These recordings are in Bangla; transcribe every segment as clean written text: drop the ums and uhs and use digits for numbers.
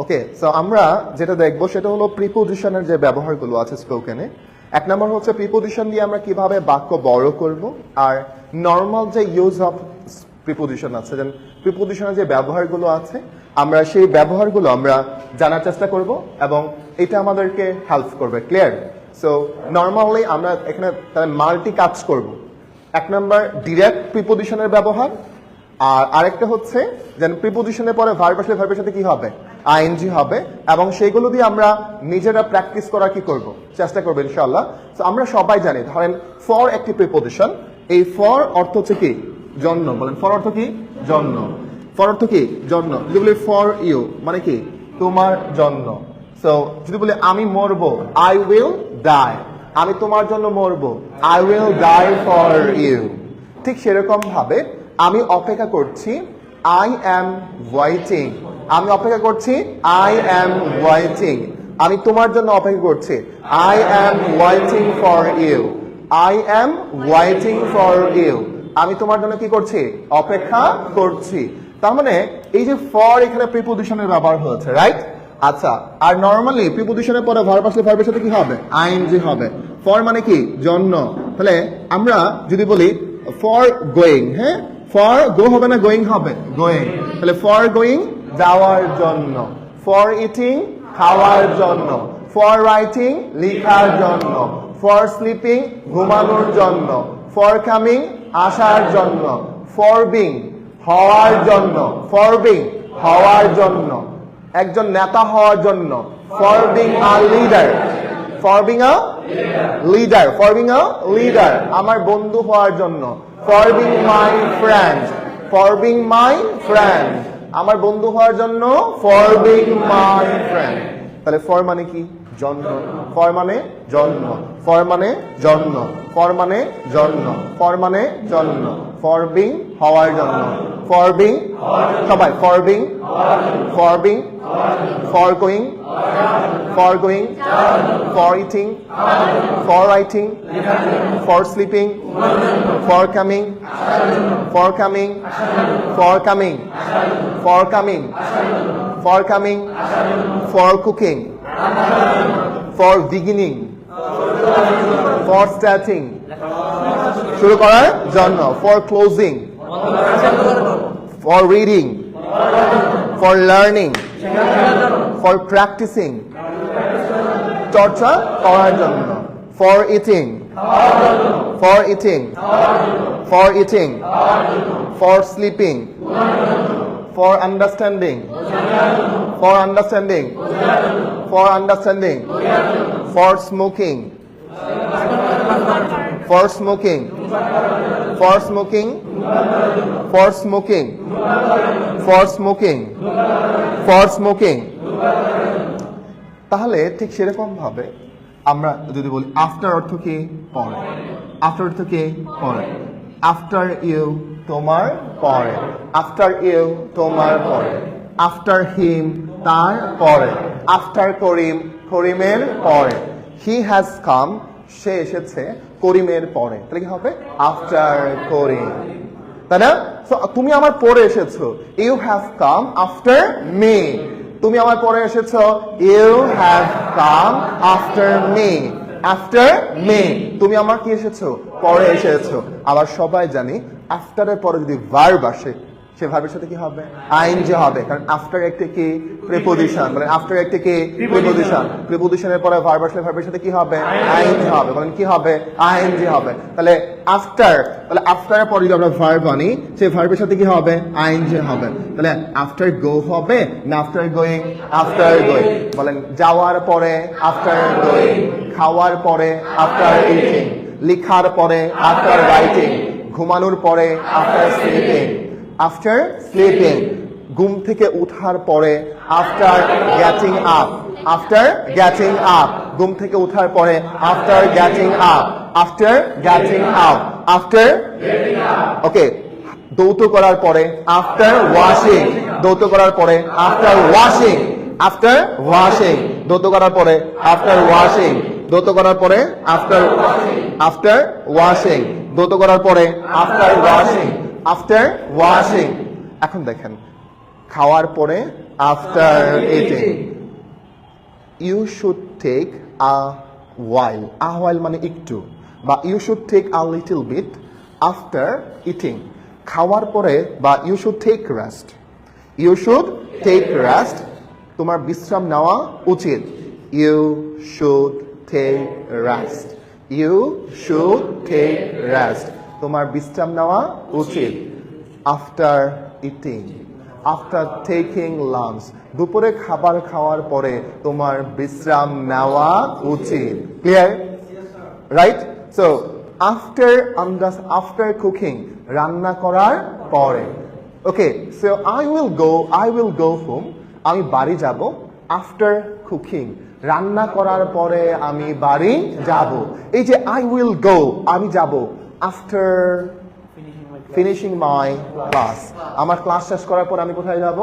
ওকে, সো আমরা যেটা দেখবো সেটা হলো প্রিপোজিশনের যে ব্যবহারগুলো আছে স্পোকেনে। এক নম্বর হচ্ছে প্রিপোজিশন দিয়ে আমরা কিভাবে বাক্য বড় করব, আর নর্মাল যে ইউজ অফ প্রিপোজিশন আছে, যেন প্রিপোজিশনের যে ব্যবহারগুলো আছে আমরা সেই ব্যবহারগুলো আমরা জানার চেষ্টা করব এবং এটা আমাদেরকে হেল্প করবে। ক্লিয়ার? সো নর্মালি আমরা এখানে মাল্টি কাজ করব। এক নম্বর ডিরেক্ট প্রিপোজিশনের ব্যবহার, আর আরেকটা হচ্ছে যেন প্রিপোজিশনের পরে ভার্ব আসলে ভার্বের সাথে কি হবে, আইএনজি হবে, এবং সেইগুলো দিয়ে আমরা নিজেরা প্র্যাকটিস করার কি করব, চেষ্টা করবো ইনশাআল্লাহ। তো আমরা সবাই জানি ধরেন ফর একটি প্রিপোজিশন, এই ফর অর্থ হচ্ছে কি জন্য। বলেন ফর অর্থ কি? জন্য। ফর অর্থ কি? জন্য। যদি বলি ফর ইউ মানে কি তোমার জন্য। সো যদি বলি আমি মরবো, আই উইল ডাই, আমি তোমার জন্য মরবো, I will die for you. ঠিক সেরকম ভাবে আমি অপেক্ষা করছি, আই অ্যাম ওয়েটিং, আমি অপেক্ষা করছি, আই অ্যাম ওয়েটিং। আমি তোমার জন্য অপেক্ষা করছি, I am waiting for you, I am waiting for you. আমি তোমার জন্য কি করছি? অপেক্ষা করছি। তার মানে এই যে ফর এখানে প্রিপোজিশনের ব্যবহার হয়েছে, রাইট? আচ্ছা, আর নরমালি প্রিপোজিশনের পরে ভার্ব আসলে ভার্বের সাথে কি হবে? আইএনজি হবে। ফর মানে কি জন্য। তাহলে আমরা যদি বলি ফর গোয়িং, হ্যাঁ, ফর গো হবে না গোয়িং হবে? গোয়িং। তাহলে ফর গোয়িং যাওয়ার জন্য, ফর ইটিং খাওয়ার জন্য, ফর রাইটিং লেখার জন্য, ফর স্লিপিং ঘুমানোর জন্য, ফর কামিং আসার জন্য, ফর বিং হওয়ার জন্য, ফর বিং হওয়ার জন্য, একজন নেতা হওয়ার জন্য, for being a leader, for being a leader, for being a leader, আমার বন্ধু হওয়ার জন্য, for being my friend, for being my friend, আমার বন্ধু হওয়ার জন্য, ফর বিং মাই ফ্রেন্ড। তাহলে ফর মানে কি? জন্য। ফর মানে জন্য, ফর মানে জন্য, ফর মানে জন্য, ফর মানে জন্য, ফর বিং হওয়ার জন্য, ফর বিং সবাই, for being, for being, for going, for going, for eating, for writing, for sleeping, for coming, for coming, for coming, for coming, for coming, for cooking, for beginning, for starting শুরু করার জন্য, for closing, for reading, for learning, for practising চর্চা করার জন্য, for eating, for eating, for eating, for sleeping, for understanding, for understanding, for understanding, for smoking, for smoking, for smoking, for smoking, for smoking, for smoking. তাহলে ঠিক সেরকম ভাবে আমরা যদি বলি আফটার অর্থ কি? পরে। আফটার অর্থ কি? পরে। আফটার ইউ তোমার পরে, আফটার ইউ তোমার পরে, আফটার হিম তার পরে, আফটার করিম করিমের পরে, হি হ্যাজ কাম সে এসেছে করিমের পরে। তাহলে কি হবে? আফটার করিম, তাই না? তুমি আমার পরে এসেছো, you have come after me, তুমি আমার পরে এসেছো, you have come after me, after me, তুমি আমার কি এসেছো? পরে এসেছো। আবার সবাই জানি আফটারের পরে যদি ভার্ব আসে সে ভার্বের সাথে কি হবে? আইএনজি হবে, কারণ আফটার একটি কি? প্রিপোজিশন। মানে আফটার একটি কি? প্রিপোজিশন। প্রিপোজিশনের পরে ভার্ব আসলে ভার্বের সাথে কি হবে? আইএনজি হবে। বলেন কি হবে? আইএনজি হবে। তাহলে আফটার, তাহলে আফটারের পরে যদি আমরা ভার্ব আনি সেই ভার্বের সাথে কি হবে? আইএনজি হবে। তাহলে আফটার গো হবে না আফটার গোয়িং? After going. বলেন যাওয়ার পরে আফটার গোয়িং, খাওয়ার পরে আফটার ইটিং, লেখার পরে আফটার রাইটিং, ঘুমানোর পরে আফটার স্লিপিং, আফটার স্লিপিং, ঘুম থেকে উঠার পরে after getting up, after getting up, ঘুম থেকে উঠার পরে after getting up, after getting up, after okay, দৌত করার পরে আফটার ওয়াশিং, দৌত করার পরে আফটার ওয়াশিং, আফটার ওয়াশিং, দৌত করার পরে আফটার ওয়াশিং, দৌত করার পরে আফটার আফটার ওয়াশিং, দৌত করার পরে আফটার ওয়াশিং, আফটার ওয়াশিং। এখন দেখেন খাওয়ার পরে after eating you should take a while মানে একটু, বা you should take a little bit after eating খাওয়ার পরে, বা you should take rest, you should take rest তোমার বিশ্রাম নেওয়া উচিত, you should take rest, you should take rest তোমার বিশ্রাম নেওয়া উচিত, after eating after taking lunch দুপুরে খাবার খাওয়ার পরে তোমার বিশ্রাম নেওয়া উচিত। Clear? Right? So after cooking রান্না করার পরে। ওকে, so I will go home আমি বাড়ি যাব, আফটার কুকিং রান্না করার পরে আমি বাড়ি যাব। এই যে আই উইল গো আমি যাব, আফটার ফিনিশিং মাই ক্লাস আমার ক্লাস শেষ করার পর আমি কোথায় যাব?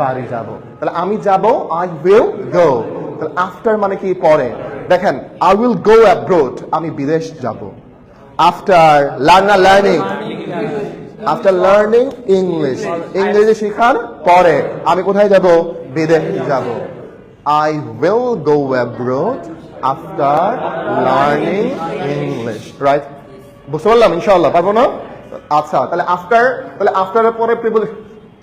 বাড়ি যাব। তাহলে আমি যাব, আই উইল গো। তাহলে আফটার মানে কি? পরে। দেখেন, আই উইল গো অ্যাব্রোড আমি বিদেশ যাব, আফটার লার্নিং ইংলিশ ইংরেজি শেখার পরে আমি কোথায় যাব? বিদেশ যাব। I will go abroad after learning English. Right? বুঝতে পারলাম? ইনশাআল্লাহ পারবো না? আচ্ছা, তাহলে আফটারের পরে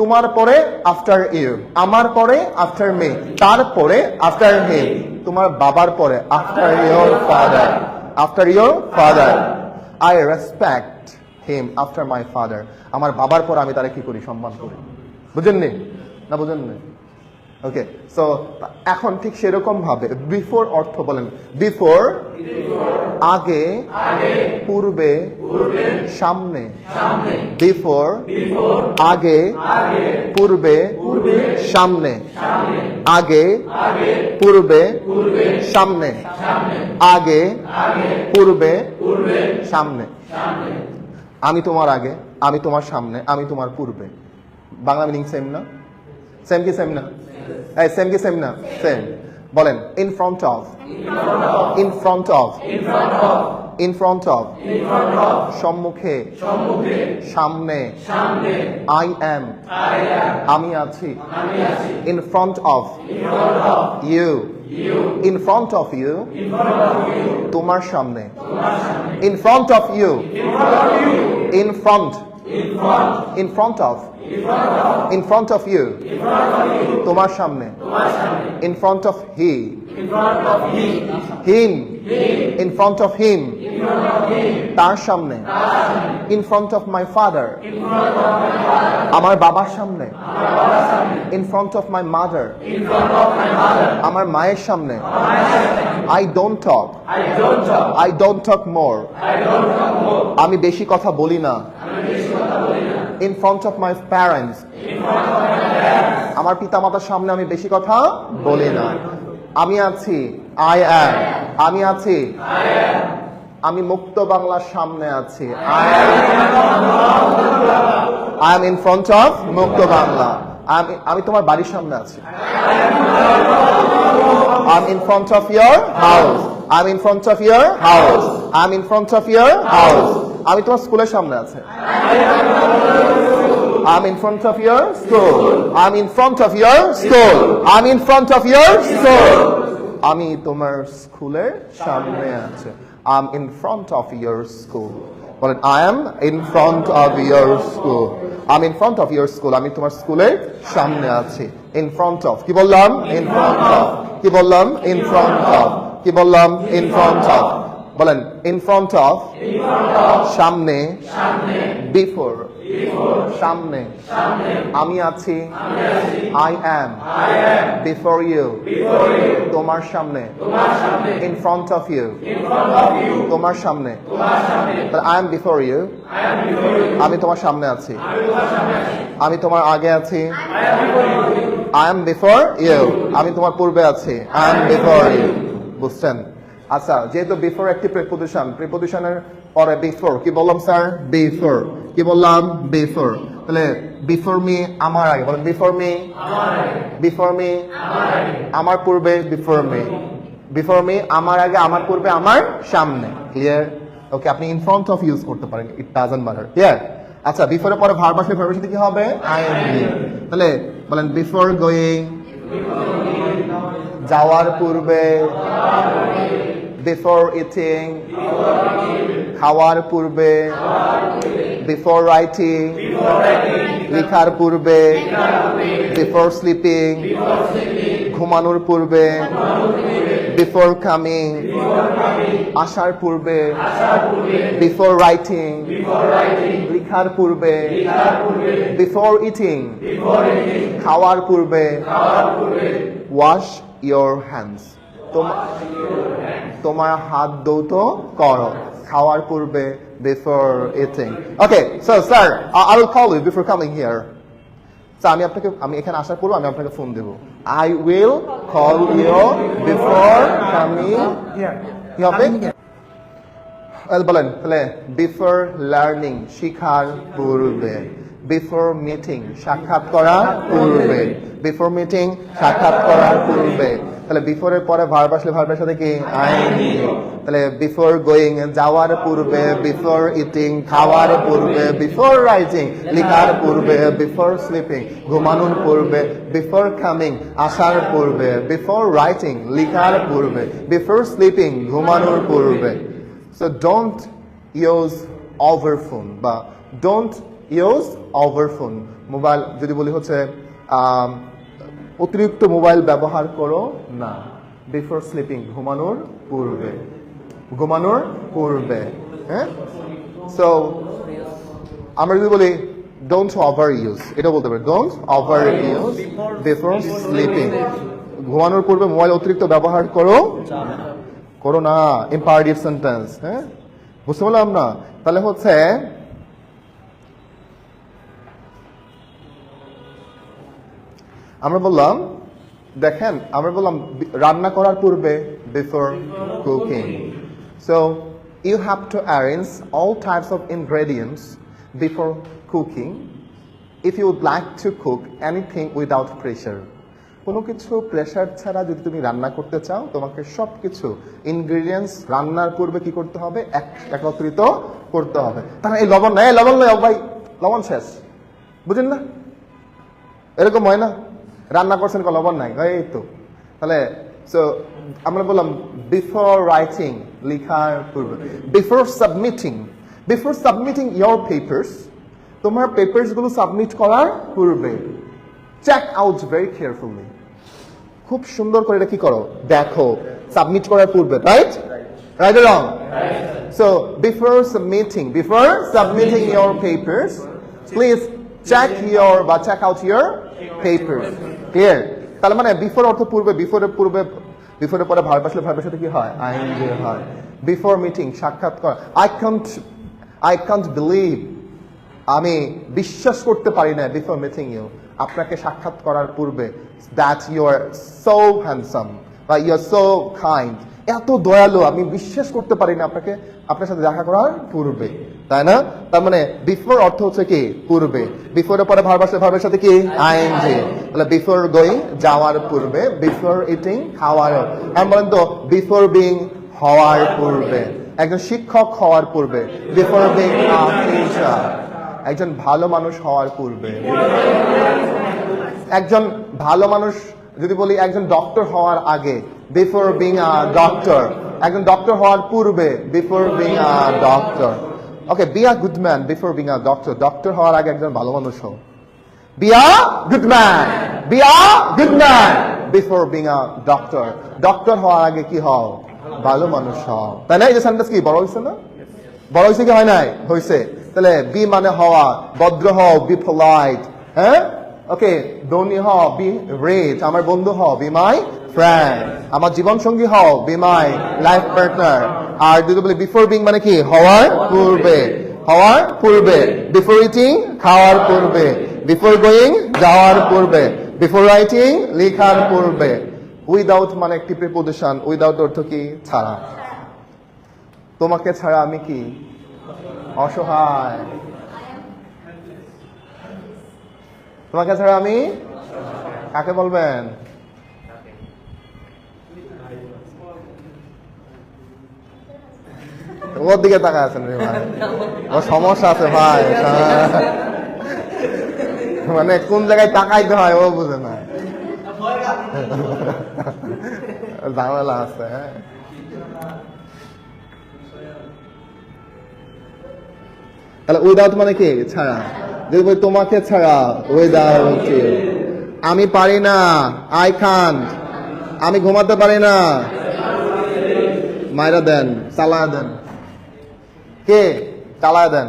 তোমার পরে আফটার ইউ, আমার পরে আফটার মি, তারপরে আফটার হিম, তোমার বাবার পরে after your father, I respect him after my father আমার বাবার পর আমি তারে কি করি? সম্মান করি। বুঝেননি? না বুঝেননি? ওকে, সো এখন ঠিক সেরকম ভাবে বিফোর অর্থ বলেন। বিফোর আগে, পূর্বে, সামনে। বিফোর আগে, পূর্বে, সামনে। আগে, পূর্বে, সামনে। আগে, পূর্বে, সামনে। আমি তোমার আগে, আমি তোমার সামনে, আমি তোমার পূর্বে। বাংলা মিনিং সেম না? সেম কি সেম না? এই সেম কি সেম না? সেম। বলেন, in front of, in front of, in front of, সম্মুখে, সামনে, আই অ্যাম, আমি আছি, in front of, you, in front of you, তোমার সামনে, in front of you, in front, in front of, in front of you, তোমার সামনে, in front of he, him, in front of him, তার সামনে, in front of my father, আমার বাবার সামনে, in front of my mother, আমার মায়ের সামনে, I don't talk more, আমি বেশি কথা বলি না, in front of my parents, আমার পিতামাতার সামনে আমি বেশি কথা বলি না। আমি আছি, I am, আমি আছি, আমি মুক্ত বাংলার সামনে আছি, I am in front of মুক্ত বাংলা। আমি তোমার বাড়ির সামনে আছি, I'm in front of your house, I'm in front of your house, I'm in front of your house, আমি তোমার স্কুলের সামনে আছি, I'm in front of your school, I'm in front of your school, I'm in front of your school, আমি তোমার স্কুলের সামনে আছি, I'm in front of your school। বলেন, I am in front of your school, I'm in front of your school, আমি তোমার স্কুলের সামনে আছি, in front of, কি বললাম? in front of, কি বললাম? in front of, কি বললাম? in front of। বলেন, in front of, সামনে, before, সামনে, আমি আছি, I am, before you, তোমার সামনে, in front of you, তোমার সামনে। I am before you, আমি তোমার সামনে আছি, আমি তোমার আগে আছি, I am before you, আমি তোমার পূর্বে আছি, I am before you। বুঝছেন? আচ্ছা, যেহেতু বিফোর একটি প্রিপোজিশন, প্রিপোজিশনের পরে বিফোর, কি বললাম স্যার? বিফোর, কি বললাম? বিফোর। তাহলে বিফোর মি আমার আগে, বলেন বিফোর মি, বিফোর মি আমার পূর্বে, বিফোর মি, বিফোর মি আমার আগে, আমার পূর্বে, আমার সামনে। ক্লিয়ার? ওকে, আপনি ইন ফ্রন্ট অফ ইউজ করতে পারেন, ইট ডাজন্ট ম্যাটার। ক্লিয়ার? আচ্ছা বিফোর এর পরে ভার্ব আসলে ভার্বের সাথে কি হবে আইএনজি তাহলে বলেন বিফোর গোয়িং যাওয়ার পূর্বে বিফোর ইটিং খাওয়ার পূর্বে বিফোর রাইটিং লেখার পূর্বে বিফোর স্লিপিং ঘুমানোর পূর্বে বিফোর কামিং আসার পূর্বে বিফোর রাইটিং লেখার পূর্বে বিফোর ইটিং খাওয়ার পূর্বে ওয়াশ ইয়োর হ্যান্ডস তোমার হাত ধৌত করো খাওয়ার পূর্বে before eating. Okay, so sir, I will call you before coming here. So আমি এখানে আসার পূর্বে আমি আপনাকে ফোন দেব. I will call you before coming here. কি হবে? বলেন তাহলে before learning শিখার পূর্বে before meeting সাক্ষাৎ করার পূর্বে before meeting সাক্ষাৎ করার পূর্বে তাহলে বিফোর এর পরে ভার্ব আসলে ভার্বের সাথে কি আইএনজি তাহলে বিফোর গোয়িং যাওয়ার পূর্বে বিফোর ইটিং খাওয়ার পূর্বে বিফোর রাইটিং লেখার পূর্বে বিফোর স্লিপিং ঘুমানোর পূর্বে বিফোর কামিং আসার পূর্বে বিফোর রাইটিং লেখার পূর্বে বিফোর স্লিপিং ঘুমানোর পূর্বে so don't use over phone বা don't use over phone mobile যদি বলি হচ্ছে অতিরিক্ত মোবাইল ব্যবহার করো না বিফোর স্লিপিং ঘুমানোর পূর্বে হ্যাঁ সো আমরা যদি বলি ডোন্ট ওভার ইউজ এটা বলতে পারি don't over use before sleeping ঘুমানোর পূর্বে মোবাইল অতিরিক্ত ব্যবহার করো না ইম্পারেটিভ সেন্টেন্স হ্যাঁ বুঝতে পারলাম না তাহলে হচ্ছে আমরা বললাম দেখেন আমরা বললাম রান্না করার পূর্বে before cooking so you have to arrange all types of ingredients before cooking if you would like to cook anything without pressure কোনো কিছু প্রেশার ছাড়া যদি তুমি রান্না করতে চাও তোমাকে সব কিছু ইনগ্রেডিয়েন্টস রান্নার পূর্বে কি করতে হবে একত্রিত করতে হবে তাহলে এই লবণ নাই ভাই লবণ শেষ বুঝেন না এরকম হয় না রান্না করছেন লবণ নাই এই তো তাহলে সো আমরা বললাম বিফোর রাইটিং লেখার পূর্বে বিফোর সাবমিটিং ইয়োর পেপারস তোমার পেপারস গুলো সাবমিট করার পূর্বে চেক আউট ভেরি কেয়ারফুলি খুব সুন্দর করে এটা কি করো দেখো সাবমিট করার পূর্বে right or wrong so before submitting your papers please check out your papers clear তাহলে মানে বিফোর অর্থ পূর্বে বিফোরের পরে ভার্ব আসলে ভার্বের সাথে কি হয় আইএনজি হয় বিফোর মিটিং সাক্ষাৎ করা আই কান্ট বিলিভ আমি বিশ্বাস করতে পারি না বিফোর মিটিং ইউ আপনাকে সাক্ষাৎ করার পূর্বে that you are so handsome বা ইউ আর সো কাইন্ড এত দয়ালু আমি বিশ্বাস করতে পারি না আপনার সাথে দেখা করার পূর্বে তাই না তার মানে বিফোর অর্থ হচ্ছে কি পূর্বে বিফোরের পরে ভার্ব আসলে ভার্বের সাথে কি আইএনজি তাহলে বিফোর গোয়িং যাওয়ার পূর্বে বিফোর ইটিং খাওয়ার আর বলেন তো বিফোর বিং হওয়ার পূর্বে একজন শিক্ষক হওয়ার পূর্বে বিফোর বিং আ টিচার একজন ভালো মানুষ হওয়ার পূর্বে একজন ভালো মানুষ যদি বলি একজন ডক্টর হওয়ার আগে বিফোর বিং আ ডক্টর একজন ডক্টর হওয়ার পূর্বে before being a doctor okay B a good man before being a doctor হওয়ার আগে একজন ভালো মানুষ হও B a good man before being a doctor হওয়ার আগে কি হও ভালো মানুষ হও তাই না এই যে সেন্টেন্স কি বড় হয়েছে না বড় হয়েছে কি হয় নাই হয়েছে তাহলে বি মানে হওয়া ভদ্র হও বি পোলাইট হ্যাঁ ওকে ধনী হও বি রিচ আমার বন্ধু হও বি মাই ফ্রেন্ড আমার জীবন সঙ্গী হও বি মাই লাইফ পার্টনার আর যদি বলি বিফোর বিং মানে কি হওয়ার পূর্বে বিফোর ইটিং খাওয়ার পূর্বে বিফোর গোয়িং যাওয়ার পূর্বে বিফোর রাইটিং লেখার পূর্বে উইদাউট মানে একটি প্রিপোজিশন উইদাউট অর্থ কি ছাড়া তোমাকে ছাড়া আমি কি অসহায় তোমাকে ছাড়া আমি কাকে বলবেন ওর দিকে তাকায় আছেন রে ভাই, ওর সমস্যা আছে ভাই, মানে কোন জায়গায় তাকাইতে হয় ও বুঝে না, ঝামেলা আছে। হ্যাঁ, তাহলে উইদাউট মানে কি? ছাড়া। যদি বলি তোমাকে ছাড়া, উইদাউট ইউ। আমি পারি না, আই কান্ট। আমি ঘুমাতে পারি না, মাইরা দেন, চালায় দেন। কে চালায় দেন?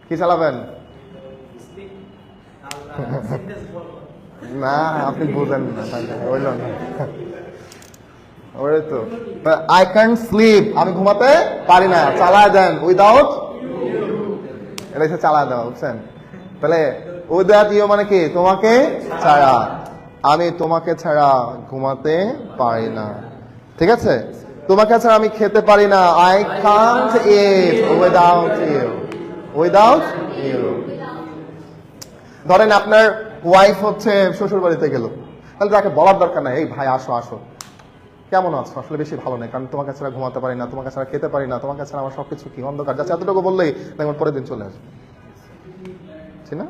কি চালাবেন? না, আপনি বুঝেন না, হইল না। ওই তো আই ক্যান্ট স্লিপ, আমি ঘুমাতে পারি না, চালায় দেন, উইদাউট, এটা হচ্ছে চালায় দেওয়া, বুঝছেন? তাহলে উইদাউট ইউ মানে কি? তোমাকে ছাড়া। আমি তোমাকে ছাড়া ঘুমাতে পারি না, ঠিক আছে? তোমাকে ছাড়া আমি খেতে পারি না, I can't eat without you, without you. ধরেন আপনার ওয়াইফ হচ্ছে শ্বশুর বাড়িতে গেল, তাহলে তাকে বলার দরকার নাই, এই ভাই আসো আসো, কেমন আছো? আসলে বেশি ভালো নেই, কারণ তোমাকে ছাড়া ঘুমাতে পারি না, তোমাকে ছাড়া খেতে পারি না, তোমাকে ছাড়া আমার সবকিছু কি অন্ধকার যাচ্ছে, এতটুকু বললেই দেখবেন পরের দিন চলে আসবে, ঠিক না?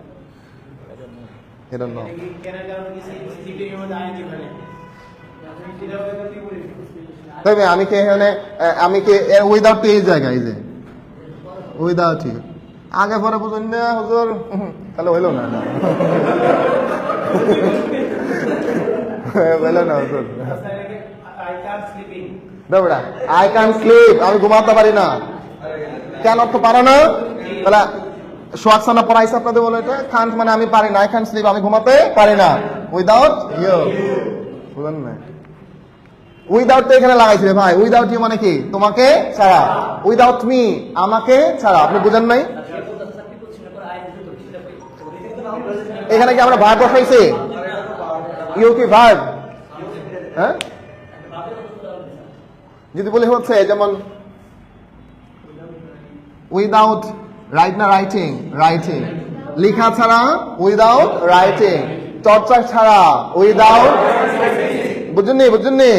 এটা না, তবে আমি কি এখানে, আমি কি উইদাউট এই জায়গায়, যে উইদাউট ইউ আগে পরে বুঝুন না হুজুর, তাহলে হইল না, হইল না হুজুর। আই ক্যান স্লিপ, আমি ঘুমাতে পারি না। কেন তো পারো না? তাহলে সোয়াকসানা পড়াইছে আপনাদের, বলো এটা খান্ট মানে আমি পারি না, আই ক্যান স্লিপ, আমি ঘুমাতে পারি না, উইদাউট ইউ। বুঝলেন না? উইদাউট তো এখানে লাগাইছে ভাই, উইদাউট ইউ মানে কি? তোমাকে ছাড়া। উইদাউট মি, আমাকে ছাড়া। আপনি বুঝেন নাই? এখানে কি আমরা ভার্ব বসাইছি? ইউ কি ভার্ব? হ্যাঁ, যদি বলি হচ্ছে যেমন উইদাউট, রাইট না রাইটিং, রাইটিং, লেখা ছাড়া, উইদাউট রাইটিং, চর্চা ছাড়া, উইদাউট, বুঝুননি? বুঝুননি?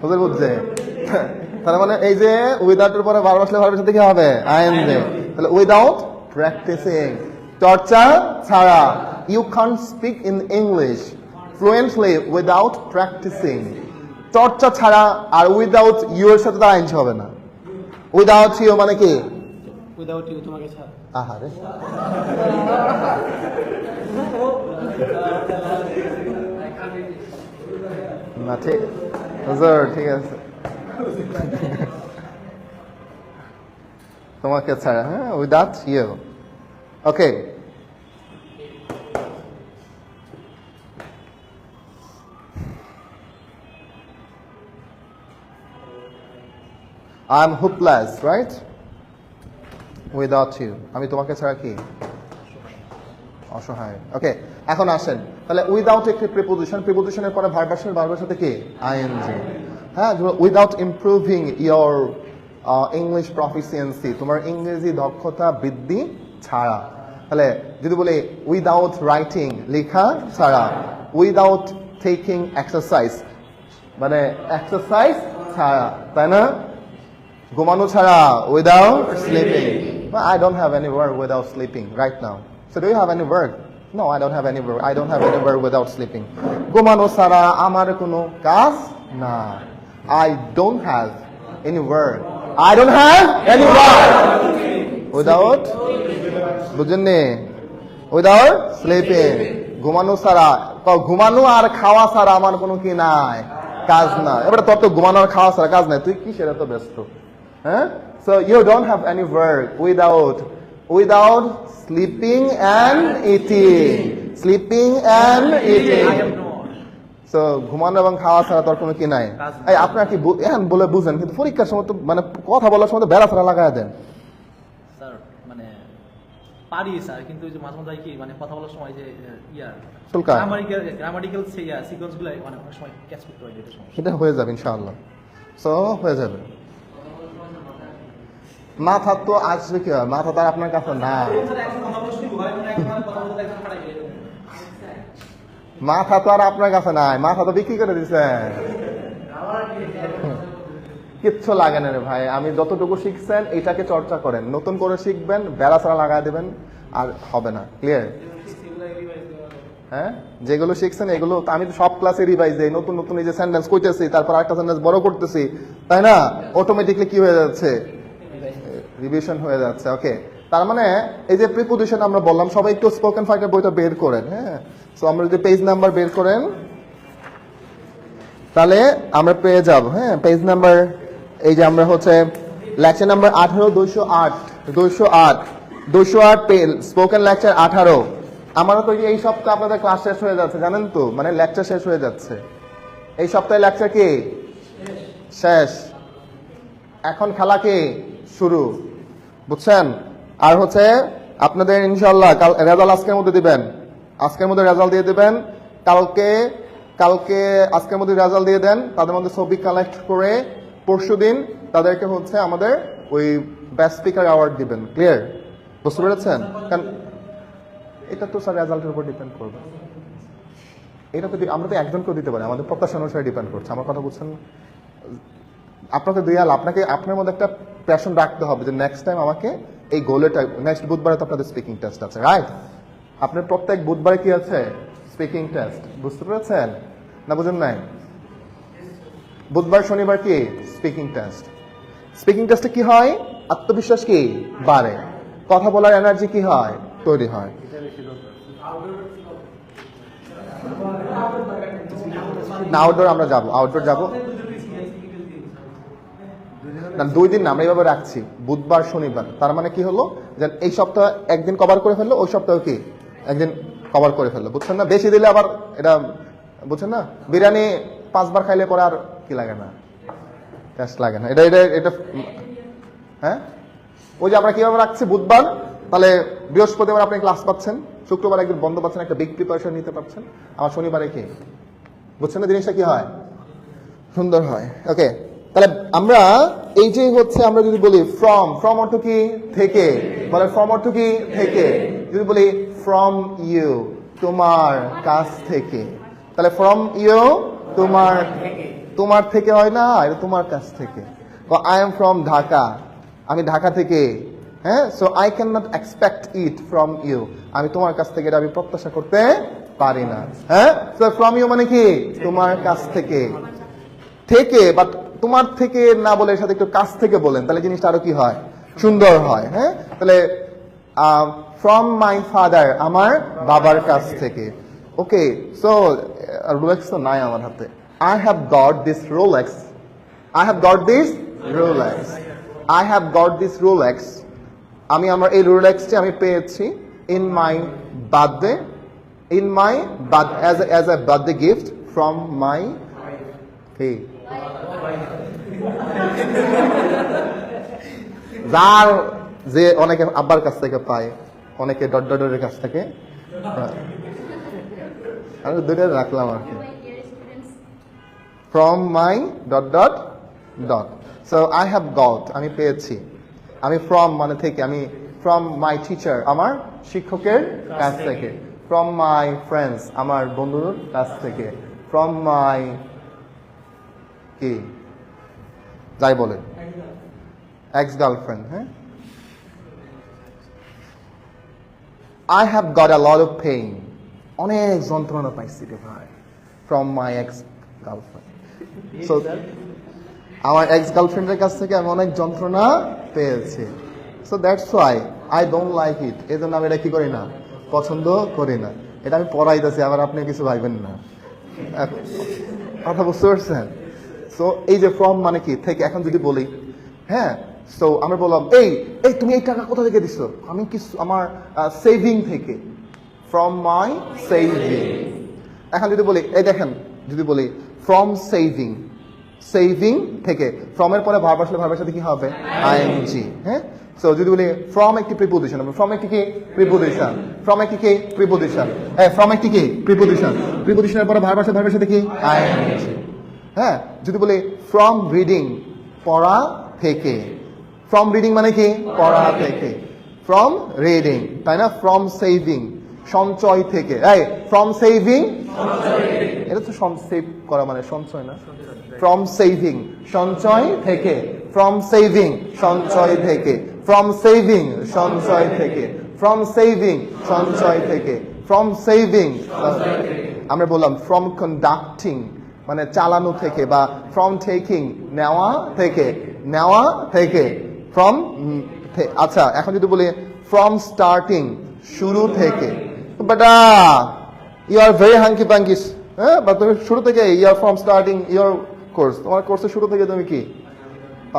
বুঝে বুঝছে। তার মানে এই যে উইদাউটের পরে ভার্ব আসলে ভার্বের সাথে কি হবে? আইএনজি। তাহলে উইদাউট প্র্যাকটিসিং, চর্চা ছাড়া। You can't speak in English fluently without practicing, চর্চা ছাড়া। আর উইদাউট ইউ এর সাথে তো আইনজি হবে না। উইদাউট ইউ মানে কি? উইদাউট ইউ, তোমাকে ছাড়া। আহারে, না ঠিক হুজুর, ঠিক আছে, তোমাকে ছাড়া। হ্যাঁ, without you. Okay, I am hopeless, right? Without you, আমি তোমাকে ছাড়া কি? অসহায়। ওকে, এখন আসেন, তাহলে উইদাউট একটি প্রিপোজিশন, প্রিপোজিশনের পরে ভার্ব আসে, ভার্বের সাথে কি? আইএনজি। হ্যাঁ, without improving your English proficiency, তোমার ইংরেজি দক্ষতা বৃদ্ধি ছাড়া। তাহলে যদি বলি উইদাউট রাইটিং, লেখা ছাড়া। উইদাউট টেকিং এক্সারসাইজ, মানে এক্সারসাইজ ছাড়া, তাই না? ঘুমানো ছাড়া, without sleeping. I don't have any work without sleeping right now. So do you have any work? No, I don't have any work. I don't have any work without sleeping. ঘুমানো ছাড়া আমার কোনো কাজ না। I don't have any work. I don't have any work without, বুঝেননি? Without sleeping. ঘুমানো ছাড়া, ঘুমানো আর খাওয়া ছাড়া আমার কোনো কি নাই, কাজ না। এবারে তোর তো ঘুমানো আর খাওয়া ছাড়া কাজ নাই, তুই কি সেটা তো ব্যস্ত। হ্যাঁ, so you don't have any work without sleeping and eating, sleeping and eating. So ঘুমানো এবং খাওয়া ছাড়া তোর কোনো কি নাই। এই আপনারা কি এখন বলে বুঝেন, কিন্তু পরীক্ষার সময় তো মানে কথা বলার সময় তো বেড়া ছাড়া লাগায় দেন। স্যার মানে পারি স্যার, কিন্তু যে মাঝে মাঝে কি মানে কথা বলার সময় যে গ্রামাটিক্যাল সিকোয়েন্সগুলো অনেক সময় ক্যাচ করতে হয়, যেটা সমস্যা। সেটা হয়ে যাবে ইনশাআল্লাহ, সো হয়ে যাবে। মাথা তো আসবে কি, মাথা তো আপনার কাছে না, মাথা তো আর আপনার কাছে নাই, মাথা তো বিক্রি করে দিচ্ছেন। কিচ্ছু লাগে না রে ভাই, আমি যতটুকু শিখছেন এটাকে চর্চা করেন, নতুন করে শিখবেন, বেড়া ছাড়া লাগাই দেবেন, আর হবে না। ক্লিয়ার? হ্যাঁ, যেগুলো শিখছেন এগুলো তো আমি তো সব ক্লাসে রিভাইজ দিই, নতুন নতুন এই যে সেন্টেন্স কইতেছি, তারপর আরেকটা সেন্টেন্স বড় করতেছি, তাই না? অটোমেটিকলি কি হয়ে যাচ্ছে? রিভিশন হয়ে যাচ্ছে। ওকে, তার মানে এই যে প্রিপোজিশন আমরা বললাম, সবাই একটু স্পোকেন ফাইটার বইটা বের করেন। হ্যাঁ, সো আমরা যদি পেজ নাম্বার বের করেন তাহলে আমরা পেয়ে যাব। হ্যাঁ, পেজ নাম্বার এই যে আমরা হচ্ছে lecture number 18, 208 page, spoken lecture 18। আমারও তো এই সপ্তাহে আপনাদের ক্লাস শেষ হয়ে যাচ্ছে, জানেন তো, মানে লেকচার শেষ হয়ে যাচ্ছে এই সপ্তাহে। লেকচার কি শেষ, এখন খেলা কি শুরু, বুঝছেন? আর হচ্ছে আপনাদের ইনশাল্লাহ কাল রেজাল্ট আজকের মধ্যে দিবেন, আজকের মধ্যে রেজাল্ট দিয়ে দিবেন। কালকে আজকের মধ্যে রেজাল্ট দিয়ে দেন, তাদের মধ্যে ছবি কালেক্ট করে পরশুদিন তাদেরকে হচ্ছে আমাদের ওই বেস্ট স্পিকার অ্যাওয়ার্ড দিবেন। ক্লিয়ার? বুঝতে পেরেছেন? কারণ এটা তো স্যার রেজাল্টের উপর ডিপেন্ড করবে, এটা তো আমরা তো একজনকেও দিতে পারি, আমাদের প্রত্যাশা অনুসারে ডিপেন্ড করছে। আমার কথা বুঝছেন? আপনাকে দিয়াল, আপনাকে আপনার মধ্যে একটা প্যাশন রাখতে হবে যে নেক্সট টাইম আমাকে এই গোলেটা, নেক্সট বুধবারে তো আপনাদের স্পিকিং টেস্ট আছে, রাইট? আপনার প্রত্যেক বুধবারে কি আছে? Speaking test. বুঝতে পেরেছেন না বুঝুন নাই? বুধবার শনিবার কি স্পিকিং টেস্ট। স্পিকিং টেস্টে কি হয়? আত্মবিশ্বাস কি বাড়ে, কথা বলার এনার্জি কি হয়? তৈরি হয়। না, আউটডোর আমরা যাবো, আউটডোর যাবো না, 2 দিন না, আমরা এইভাবে রাখছি, বুধবার শনিবার। তার মানে কি হলো যে এই সপ্তাহ একদিন কভার করে ফেললো, ওই সপ্তাহ কি একদিন কভার করে ফেললো, বুঝছেন না? বেশি দিলে আবার এটা বুঝছেন না, বিরিয়ানি 5 বার খাইলে পরে আর কি লাগে না, টেস্ট লাগে না। এটা এটা এটা হ্যাঁ, ওই যে আমরা কিভাবে রাখছি বুধবার, তাহলে বৃহস্পতিবার আপনি ক্লাস পাচ্ছেন, শুক্রবার একদিন বন্ধ পাচ্ছেন, একটা বিগ প্রিপারেশন নিতে পারছেন, আমার শনিবারে কি, বুঝছেন না জিনিসটা কি হয়? সুন্দর হয়। ওকে, তাহলে আমরা এই যে হচ্ছে আমরা যদি বলি ফ্রম অর্থ কি? থেকে। বলে ফ্রম অর্থ কি? থেকে। যদি বলি ফ্রম ইউ, তোমার কাছ থেকে, তাহলে ফ্রম ইউ তোমার থেকে হয় না, এটা তোমার কাছ থেকে। আই এম ফ্রম ঢাকা, আমি ঢাকা থেকে। হ্যাঁ, so I can not expect it from you, আমি তোমার কাছ থেকে এটা আমি প্রত্যাশা করতে পারি না। হ্যাঁ, সো ফ্রম ইউ মানে কি? তোমার কাছ থেকে। থেকে, বাট তোমার থেকে না বলে এর সাথে একটু কাছ থেকে বলেন, তাহলে জিনিসটা আরো কি হয়? সুন্দর হয়। হ্যাঁ, তাহলে ফ্রম মাই ফাদার, আমার বাবার কাছ থেকে। ওকে, সো রোলেক্স তো নাই আমার হাতে। I have got this Rolex, I have got this Rolex, I have got this Rolex, আমি আমার এই রোলেক্সটি আমি পেয়েছি in my birthday, in my as a birthday gift from my কি, যার যে অনেকে আব্বার কাছ থেকে পায়, অনেকে ডটের কাছ থেকে। আমি দুটো রাখলাম আর কি, from my dot. So I have got, আমি পেয়েছি। আমি ফ্রম মানে থেকে, আমি ফ্রম মাই টিচার, আমার শিক্ষকের কাছ থেকে। ফ্রম মাই ফ্রেন্ডস, আমার বন্ধুর কাছ থেকে। ফ্রম মাই কি যাই বলেন, এক্স গার্লফ্রেন্ড। হ্যাঁ, I have got a lot of pain, অনেক যন্ত্রণা পাইছি রে ভাই, from my ex girlfriend. So আমার এক্স গার্লফ্রেন্ডের কাছ থেকে আমি অনেক যন্ত্রণা পেয়েছি। So that's why I don't like it, এই জন্য আমি এটা কি করি না, পছন্দ করি না। এটা আমি পড়াইতেছি, আবার আপনি কিছু ভাইবেন না, কথা বুঝতে পারছেন? সো এই যে ফ্রম মানে কি থেকে, এখন যদি বলি, হ্যাঁ, সো আমরা বললাম এই তুমি এই টাকা কোথা থেকে দিছো? আমি কিছু আমার সেভিং থেকে, ফ্রম মাই সেভিং। এখন যদি বলি, এই দেখেন, যদি বলি ফ্রম সেভিং, সেভিং থেকে, ফ্রম এর পরে ভার্ব আসলে ভার্বের সাথে কি হবে? আইএনজি। হ্যাঁ, সো যদি বলি ফ্রম একটি প্রিপোজিশন, ফ্রম একটি কি প্রিপোজিশন, ফ্রম একটি কি প্রিপোজিশন, হ্যাঁ, ফ্রম একটি কি প্রিপোজিশন, প্রিপোজিশনের পরে ভার্ব আসলে ভার্বের সাথে কি? আইএনজি। হ্যাঁ, যদি বলি ফ্রম রিডিং, পড়া থেকে, ফ্রম রিডিং মানে কি? পড়া থেকে। ফ্রম রিডিং, তাই না? ফ্রম সেভিং, সঞ্চয় থেকে। এই ফ্রম সেভিং এটা তো সেভ করা মানে সঞ্চয় না, ফ্রম সেভিং, সঞ্চয় থেকে, ফ্রম সেভিং, সঞ্চয় থেকে, ফ্রম সেভিং, সঞ্চয় থেকে, ফ্রম সেভিং, সঞ্চয় থেকে, ফ্রম সেভিং। আমরা বললাম ফ্রম কন্ডাক্টিং মানে চালানো থেকে, বা ফ্রম টেকিং নেওয়া থেকে, নেওয়া থেকে, ফ্রম। আচ্ছা এখন যদি বলি ফ্রম স্টার্টিং শুরু থেকে, বেটা you are very hunky punkies, হ্যাঁ, বা তুমি শুরু থেকে you are from starting your course, তোমার কোর্সের শুরু থেকে তুমি কি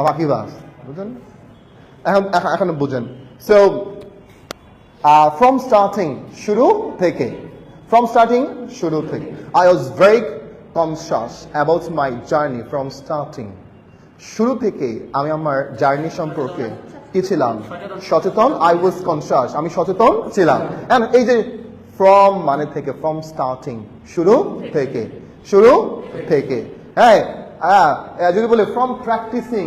বাকি বাস, বুঝলেন? এখন এখন বুঝেন। সো ফ্রম স্টার্টিং শুরু থেকে, ফ্রম স্টার্টিং শুরু থেকে, I was very conscious about my journey from starting. শুরু থেকে আমি আমার জার্নি সম্পর্কে কি ছিলাম? সচেতন। আই ওয়াজ কনসিয়াস, আমি সচেতন ছিলাম। এই যে ফ্রম মানে থেকে, ফ্রম স্টার্টিং শুরু থেকে, শুরু থেকে, হ্যাঁ। যদি বলে ফ্রম প্র্যাকটিসিং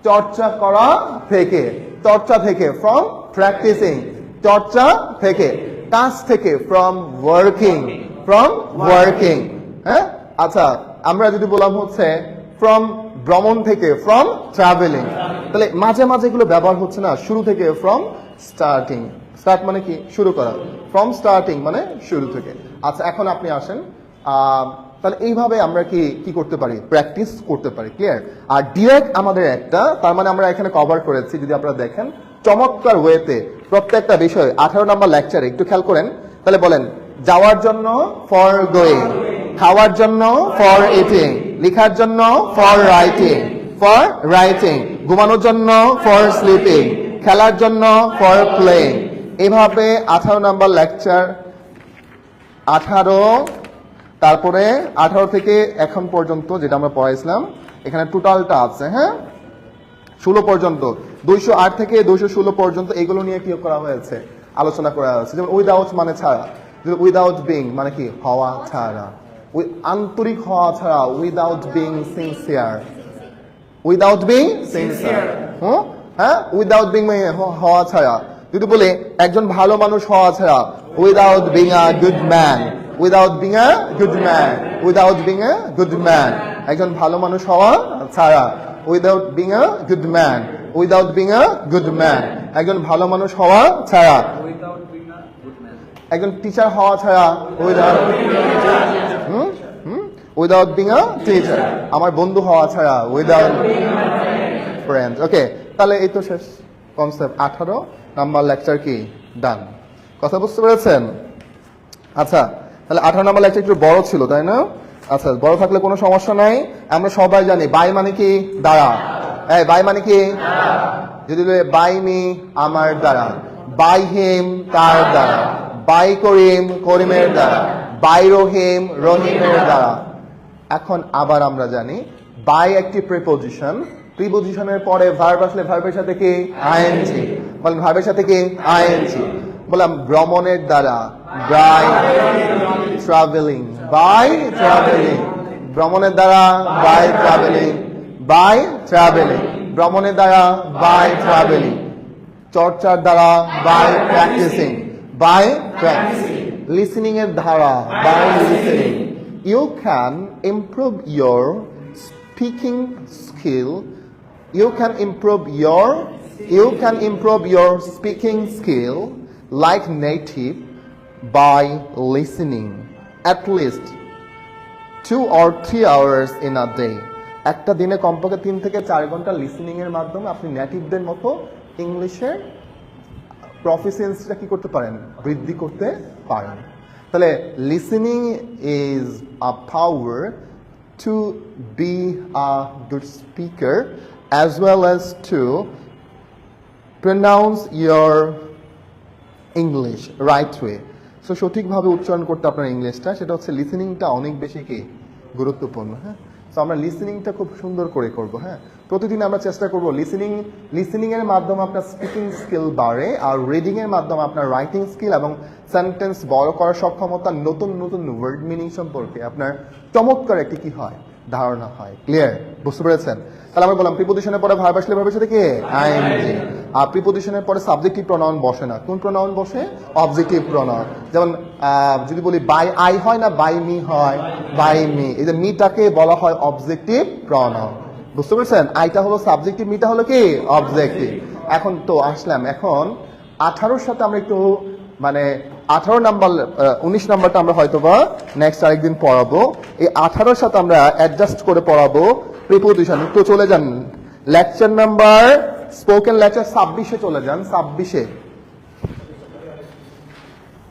চর্চা করা থেকে, চর্চা থেকে, ফ্রম প্র্যাকটিসিং চর্চা থেকে, কাজ থেকে, ফ্রম ওয়ার্কিং, ফ্রম ওয়ার্কিং, হ্যাঁ। আচ্ছা আমরা যদি বললাম হচ্ছে ফ্রম ভ্রমণ থেকে, ফ্রম ট্রাভেলিং, তাহলে মাঝে মাঝে এগুলো ব্যবহার হচ্ছে না। শুরু থেকে ফ্রম স্টার্টিং, স্টার্ট মানে কি শুরু করা, ফ্রম স্টার্টিং মানে শুরু থেকে। আচ্ছা এখন আপনি আসেন, তাহলে এইভাবে আমরা কি করতে পারি? প্র্যাকটিস করতে পারি, ক্লিয়ার? আর ডিরেক্ট আমাদের একটা, তার মানে আমরা এখানে কভার করেছি যদি আপনারা দেখেন চমৎকার ওয়েতে প্রত্যেকটা বিষয়। 18 নম্বর লেকচারে একটু খেয়াল করেন, তাহলে বলেন যাওয়ার জন্য ফর গোয়িং, খাওয়ার জন্য ফর ইটিং, লেখার জন্য ফর রাইটিং, ফর রাইটিং, ঘুমানোর জন্য ফর স্লিপিং, খেলার জন্য ফর প্লেইং। এভাবে 18 নম্বর লেকচার 18, তারপরে 18 থেকে এখন পর্যন্ত যেটা আমরা পড়াইছিলাম এখানে টোটালটা আছে, হ্যাঁ 16 পর্যন্ত, 208 থেকে 216 পর্যন্ত এগুলো নিয়ে কি করা হয়েছে? আলোচনা করা হয়েছে। যেমন উইদাউট মানে ছাড়া, উইদাউট বিং মানে কি হওয়া ছাড়া, আন্তরিক হওয়া ছাড়া, without being sincere, without being sincere, হ্যাঁ উইদাউট বিং মানে হওয়া ছাড়া। যদি বলে একজন ভালো মানুষ হওয়া ছাড়া, without being a good man, without being a good man, without being a good man, একজন ভালো মানুষ হওয়া ছাড়া, without being a good man, without being a good man, একজন ভালো মানুষ হওয়া ছাড়া, একজন টিচার হওয়া ছাড়া, without without being a teacher, আমার বন্ধু হওয়া ছাড়া, উইদাউট ফ্রেন্ড। ওকে, তাহলে এই তো শেষ কনসেপ্ট। 18 নাম্বার লেকচার কি ডান, কথা বুঝতে পেরেছেন? আচ্ছা তাহলে 18 নাম্বার লেকচার একটু বড় ছিল তাই না? আচ্ছা বড় থাকলে কোনো সমস্যা নাই। আমরা সবাই জানি বাই মানে কি দ্বারা, বাই মানে কি, যদি বাই মি আমার দ্বারা, বাই হিম তার দ্বারা, বাই করিম করিমের দ্বারা, বাই রহিম রহিমের দ্বারা। এখন আবার আমরা জানি বাই একটি প্রিপোজিশন, প্রিপোজিশনের পরে ভার্ব আসলে ভার্বের সাথে কি আইএনজি, বলেন ভার্বের সাথে কি আইএনজি। বললাম ভ্রমণের দ্বারা, বাই ট্রাভেলিং, বাই ট্রাভেলিং, ভ্রমণের দ্বারা বাই ট্রাভেলিং, বাই ট্রাভেলিং, ভ্রমণের দ্বারা বাই ট্রাভেলিং, চর্চার দ্বারা by practicing, by practicing, listening এর দ্বারা by listening. You can improve your speaking skill. You can improve your speaking skill like native by listening at least 2 or 3 hours in a day. একটা দিনে কমপক্ষে 3 থেকে 4 ঘন্টা লিসেনিং এর মাধ্যমে আপনি নেটিভদের মতো ইংলিশের প্রফিসিয়েন্সিটা কি করতে পারেন? বৃদ্ধি করতে পারেন। তাহলে listening is a power to be a good speaker as well as to pronounce your English right way. So সঠিকভাবে উচ্চারণ করতে আপনার ইংলিশটা, সেটা হচ্ছে লিসেনিংটা অনেক বেশি কি গুরুত্বপূর্ণ। হ্যাঁ, তো আমরা লিসেনিংটা খুব সুন্দর করে করব। হ্যাঁ, প্রতিদিন আমরা চেষ্টা করব লিসেনিং এর মাধ্যমে আপনার স্পিকিং স্কিল বাড়ে, আর রিডিং এর মাধ্যমে আপনার রাইটিং স্কিল এবং সেন্টেন্স বড় করার সক্ষমতা, নতুন নতুন ওয়ার্ড মিনিং সম্পর্কে আপনার চমৎকার একটি কি হয় ধারণা হয়। ক্লিয়ার? বুঝতে পেরেছেন? তাহলে আমরা বললাম প্রিপোজিশনের পরে ভার্ব আসলে ভার্বের সাথে কি আইএনজি, আর প্রিপোজিশনের পরে সাবজেক্টিভ প্রনাউন বসে না। কোন প্রনাউন বসে? Objective pronoun. যেমন যদি বলি বাই আই হয় না বাই মি হয়? By me. এই যে মিটাকে বলা হয় অবজেক্টিভ প্রনাউন। বুঝতে পেরেছেন? আইটা হলো সাবজেক্টিভ, মিটা হলো কি অবজেক্টিভ। এখন তো আসলাম, এখন 18 সাথে আমরা একটু মানে 18 নাম্বার 19 নাম্বারটা আমরা হয়তো বা নেক্সট আরেকদিন পড়াবো। এই 18 সাথে আমরা অ্যাডজাস্ট করে পড়াবো প্রিপোজিশন। একটু চলে যান লেকচার নাম্বার, স্পোকেন লেকচার 26-এ চলে যান। 26-এ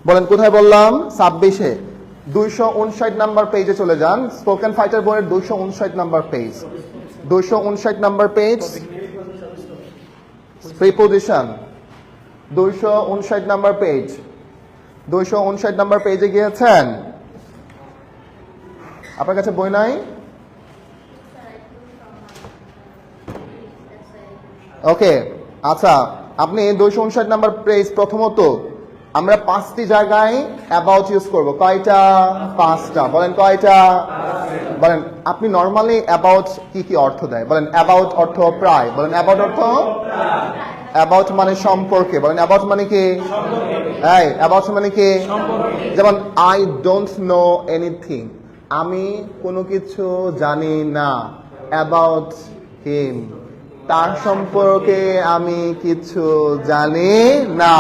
বলেন কোথায় বললাম? 26-এ 259 নাম্বার পেজে চলে যান। স্পোকেন ফাইটার বইয়ের 259 number page, 259 number page, preposition 259 number page. 259 number পেজে গিয়েছেন? আপনার কাছে বই নাই? ওকে, আচ্ছা, আপনি 259 নাম্বার পেজ। প্রথমত আমরা 5টি জায়গায় অ্যাবাউট ইউজ করব। কয়টা? 5টা। বলেন কয়টা? বলেন। আপনি নরমালি অ্যাবাউট কি কি অর্থ দেয়? বলেন অ্যাবাউট অর্থ প্রায়। বলেন অ্যাবাউট অর্থ অ্যাবাউট মানে সম্পর্কে। বলেন অ্যাবাউট মানে কি? এই অ্যাবাউট মানে কি? যেমন আই ডোন্ট নো এনিথিং, আমি কোনো কিছু জানি না। অ্যাবাউট হিম, তার সম্পর্কে আমি কিছু জানি না।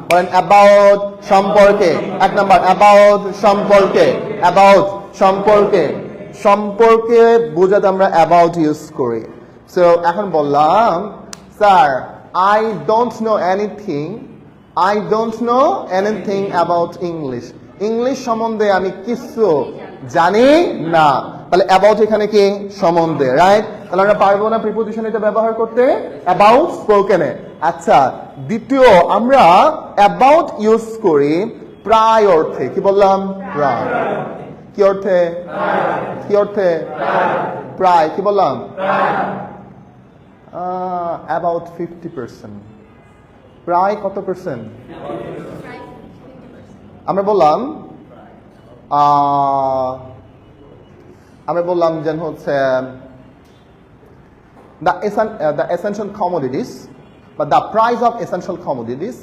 বলেন অ্যাবাউট সম্পর্কে। 1 নাম্বার অ্যাবাউট সম্পর্কে। অ্যাবাউট সম্পর্কে, সম্পর্কে বোঝাতে আমরা অ্যাবাউট ইউজ করি। সো এখন বললাম sir I don't know anything, I don't know anything about English. English সম্বন্ধে আমি কিছু জানি না। তাহলে অ্যাবাউট এখানে কি? সম্বন্ধে, রাইট? তাহলে আমরা পারবো না প্রিপোজিশন এটা ব্যবহার করতে অ্যাবাউট স্পোকেনে। আচ্ছা, দ্বিতীয় আমরা অ্যাবাউট ইউজ করি প্রায় অর্থে। কি বললাম? প্রায়। কি অর্থে? কি অর্থে? প্রায়। কি বললাম? about 50%। প্রায় কত পার্সেন্ট? আমরা বললাম যে হচ্ছে the essential commodities, but the price of essential commodities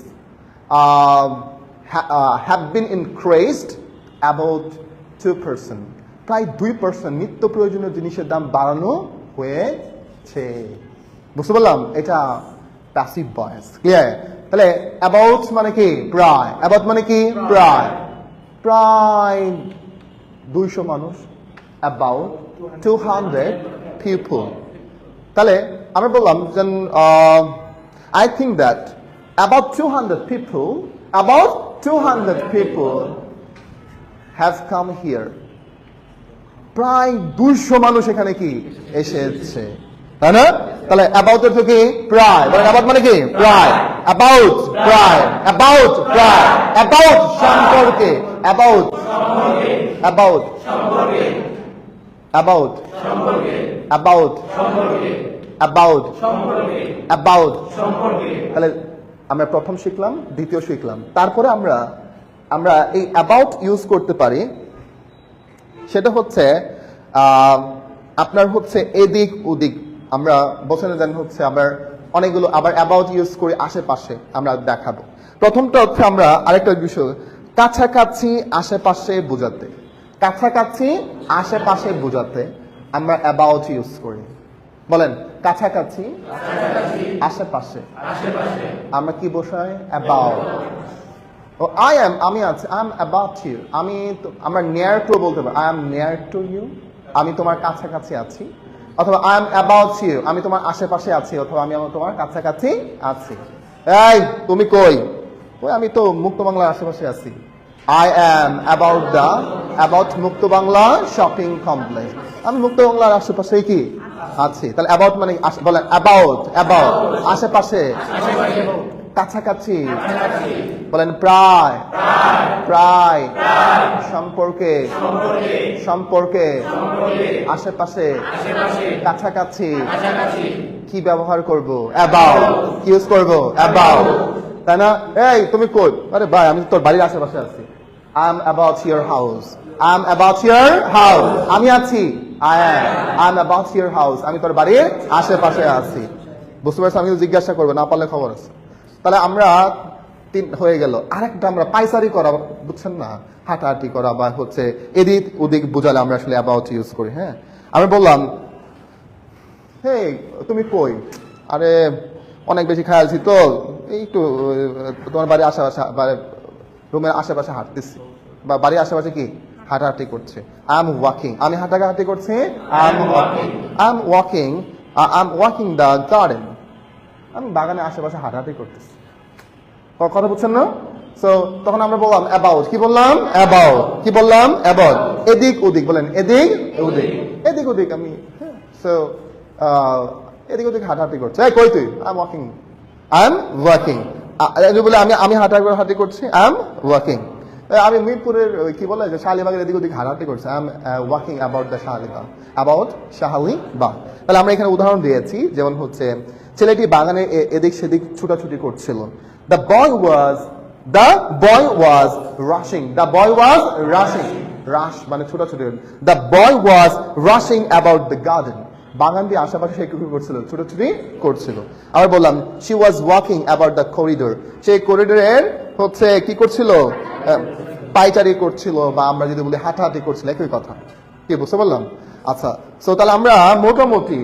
have been increased about 2%। প্রায় 2% নিত্য প্রয়োজনীয় জিনিসের দাম বাড়ানো হয়েছে। বুঝতে পারলাম? এটা প্যাসিভ ভয়েস। ক্লিয়ার? তাহলে অ্যাবাউট মানে কি? প্রায়। অ্যাবাউট মানে কি? প্রায়। প্রায় 200 মানুষ, অ্যাবাউট 200 পিপল। তাহলে আমরা বললাম যে I think that about 200 people have come here. প্রায় 200 মানুষ এখানে কি এসেছে, তাই না? তাহলে অ্যাবাউট এর থেকে প্রায়। বলেন অ্যাবাউট মানে কি? প্রায়। অ্যাবাউট প্রায়। অ্যাবাউট প্রায়। অ্যাবাউট সম্পর্কে। About about about about about about. তাহলে আমরা প্রথম শিখলাম, দ্বিতীয় শিখলাম, তারপরে আমরা এই অ্যাবাউট ইউজ করতে পারি। সেটা হচ্ছে আপনার হচ্ছে এদিক ওদিক। আমরা বোঝানো জানি হচ্ছে আবার অনেকগুলো আবার অ্যাবাউট ইউজ করি আশেপাশে, আমরা দেখাবো। প্রথমটা হচ্ছে আমরা আরেকটা বিষয় কাছাকাছি আশেপাশে বোঝাতে। কাছাকাছি আশেপাশে বোঝাতে আমরা অ্যাবাউট ইউজ করি। বলেন কাছাকাছি আশেপাশে আমরা কি বসাই? অ্যাবাউট। ও আমি আছি, আই এম অ্যাবাউট ইউ। আমরা নিয়ার টু বলতে পারি, I am near to you, আমি তোমার কাছাকাছি আছি। অথবা আই এম অ্যাবাউট ইউ, আমি তোমার আশেপাশে আছি, অথবা আমি তোমার কাছাকাছি আছি। এই তুমি কই? ওই আমি তো মুক্ত বাংলার আশেপাশে আছি। আই অ্যাম অ্যাবাউট মুক্ত বাংলা শপিং কমপ্লেক্স। আমি মুক্ত বাংলার আশেপাশে কি আছি। তাহলে অ্যাবাউট মানে বলেন অ্যাবাউট আশেপাশে, কাছাকাছি। বলেন প্রায় প্রায়, সম্পর্কে সম্পর্কে, আশেপাশে কাছাকাছি। কি ব্যবহার করব? অ্যাবাউট। কি ইউজ করব? অ্যাবাউট, তাই না? এই তুমি কই? আরে ভাই আমি তোর বাড়ির আশেপাশে আছি। I am about your house. I am about your house. আমি আছি, I am about your house, আমি তোর বাড়ির আশেপাশে আছি। বুঝতে পারছো? আমি জিজ্ঞাসা করবো, না পারলে খবর আছে। তাহলে আমরা তিন হয়ে গেল। আরেকটা আমরা পাইচারি করা, বুঝছেন না, হাঁটাহাঁটি করা বা হচ্ছে এদিক ওদিক বোঝালে আমরা আসলে অ্যাবাউট ইউজ করি। হ্যাঁ, আমি বললাম হে তুমি কই, আরে অনেক বেশি খেয়ালছি তো, এই একটু তোমার বাড়ির আশেপাশে, রুমের আশেপাশে হাঁটতেছি, বা বাড়ির আশেপাশে কি হাঁটাহাঁটি করছে। আই এম ওয়াকিং, আমি হাঁটাহাঁটি করছি। I am walking the garden, আমি বাগানের আশেপাশে হাঁটাহাঁটি করতেছি। কথা বুঝছেন না? সো তখন আমরা বললাম অ্যাবাউট, কি বললাম অ্যাবাউট, কি বললাম অ্যাবাউট, এদিক ওদিক, বলেন এদিক ওদিক, এদিক ওদিক আমি। সো এদিক ওদিক হাঁটাহাঁটি করছে। এই কই তুই? I am walking, I am walking. বলে আমি হাঁটাহাঁটি করছি, আই এম ওয়াকিং। আমি মিরপুরের কি বলে যে শাহলিবাগের এদিক ওদিক হাঁটাহাঁটি করছি, I am walking about the Shahlibag, about Shahlibag. তাহলে আমরা এখানে উদাহরণ দিয়েছি, যেমন হচ্ছে ছেলেটি বাগানে এদিক সেদিক ছুটাছুটি করছিল। The boy was rushing. The boy was rushing. Rush মানে ছোটাছুটি। The boy was rushing about the garden. বাগান দিয়ে আশেপাশে সে কি করছিল? ছোটাছুটি করছিল। আবার বললাম she was walking about the corridor. সেই করিডোরের হচ্ছে কি করছিল? পাইচারি করছিল, বা আমরা যদি বলি হাঁটাহাঁটি করছিল, একই কথা। কি বুঝতে পারলাম? আচ্ছা, সো তাহলে আমরা মোটামুটি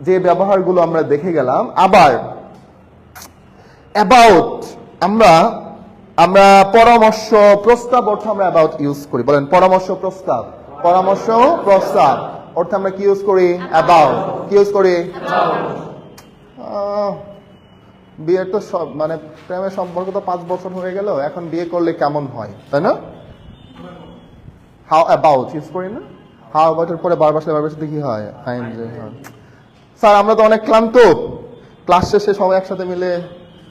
যে ব্যবহারগুলো আমরা দেখে গেলাম। আবার অ্যাবাউট আমরা পরামর্শ প্রস্তাব অর্থে আমরা অ্যাবাউট ইউজ করি। বলেন পরামর্শ প্রস্তাব, পরামর্শ প্রস্তাব অর্থে আমরা কি ইউজ করি? অ্যাবাউট। কি ইউজ করি? বিয়ের তো সব মানে প্রেমের সম্পর্ক তো 5 বছর হয়ে গেল, এখন বিয়ে করলে কেমন হয়, তাই না? হাউ অ্যাবাউট ইউজ করি না? হাউ অ্যাবাউট এর পরে বারবার সাথে কি হয়? স্যার আমরা তো অনেক ক্লান্ত, ক্লাস শেষে সবাই একসাথে মিলে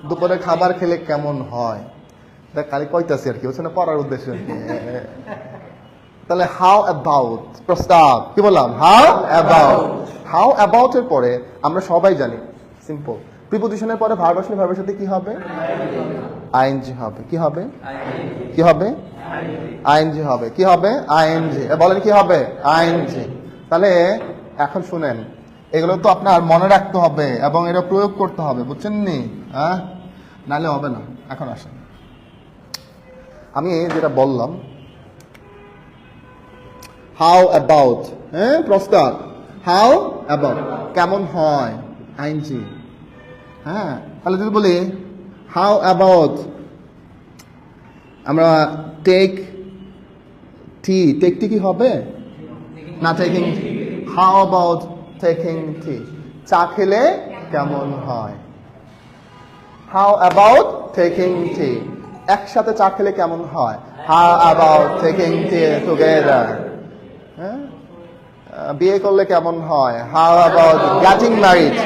দুপুরে খাবার খেলে কেমন হয়? দেখ খালি কইতাছি আর কি, হচ্ছে না, পড়ার উদ্দেশ্য। তাহলে হাউ অ্যাবাউট প্রস্তাব, কি বললাম? How about. হাউ অ্যাবাউট এর পরে আমরা সবাই জানি সিম্পল, প্রিপোজিশনের পরে ভার্ব আসলে ভার্বের সাথে কি হবে? আইএনজি হবে। কি হবে? কি হবে? আইএনজি হবে। কি হবে? আইএনজি। বলেন কি হবে? আইএনজি। তাহলে এখন শুনেন, এগুলো তো আপনার মনে রাখতে হবে এবং এটা প্রয়োগ করতে হবে, বুঝছেন নি? হ্যাঁ, নাহলে হবে না। এখন আসেন, আমি যেটা বললাম হাউ অ্যাবাউট, হ্যাঁ প্রস্তাব, হাউ অ্যাবাউট কেমন হয়? আইএনজি। হ্যাঁ, তাহলে যদি বলি হাউ অ্যাবাউট আমরা টেক টি, টেক টি কি হবে? না taking. How about taking tea, চা খেলে কেমন হয়? হাউ অ্যাবাউট টেকিং টি, একসাথে চা খেলে কেমন হয়? How about taking tea together. হ্যাঁ, বিয়ে করলে কেমন হয়? How about getting married.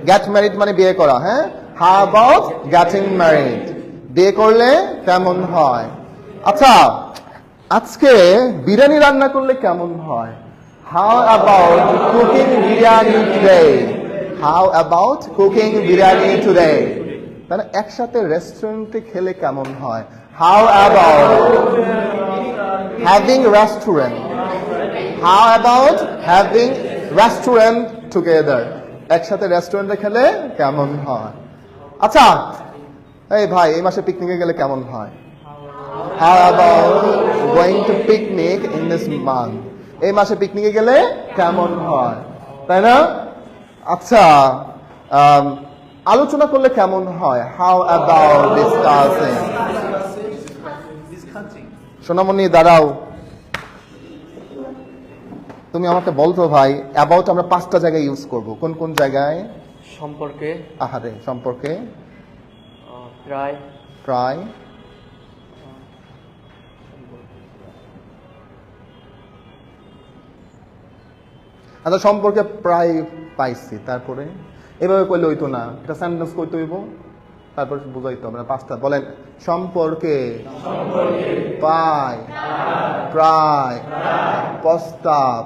Get married মানে বিয়ে করা। হ্যাঁ, হাউ অ্যাবাউট গেটিং ম্যারিড, বিয়ে করলে কেমন হয়? আচ্ছা, আজকে বিরিয়ানি রান্না করলে কেমন হয়? How about cooking biryani today? How about cooking biryani today? তাহলে একসাথে রেস্টুরেন্টে খেলে কেমন হয়? How about having restaurant? How about having restaurant together? একসাথে রেস্টুরেন্টে খেলে কেমন হয়? আচ্ছা, এই ভাই এই মাসে পিকনিকে গেলে কেমন হয়? How about going to picnic in this month? এই মাসে পিকনিকে গেলে কেমন হয়, তাই না? আচ্ছা, আলোচনা করলে কেমন হয়? How about discussing? সোনামণি দাঁড়াও, তুমি আমাকে বলতো ভাই অ্যাবাউট আমরা 5টা জায়গায় ইউজ করব, কোন কোন জায়গায়? সম্পর্কে, আহারে, সম্পর্কে, প্রায়, প্রায়, আচ্ছা সম্পর্কে প্রায় পাইছি, তারপরে এভাবে কইলে হইতো না, এটা সেন্টেন্স কইতে হইব, তারপর বুঝাইতো আমরা 5টা। বলেন সম্পর্কে, প্রায়, প্রায়, প্রস্তাব,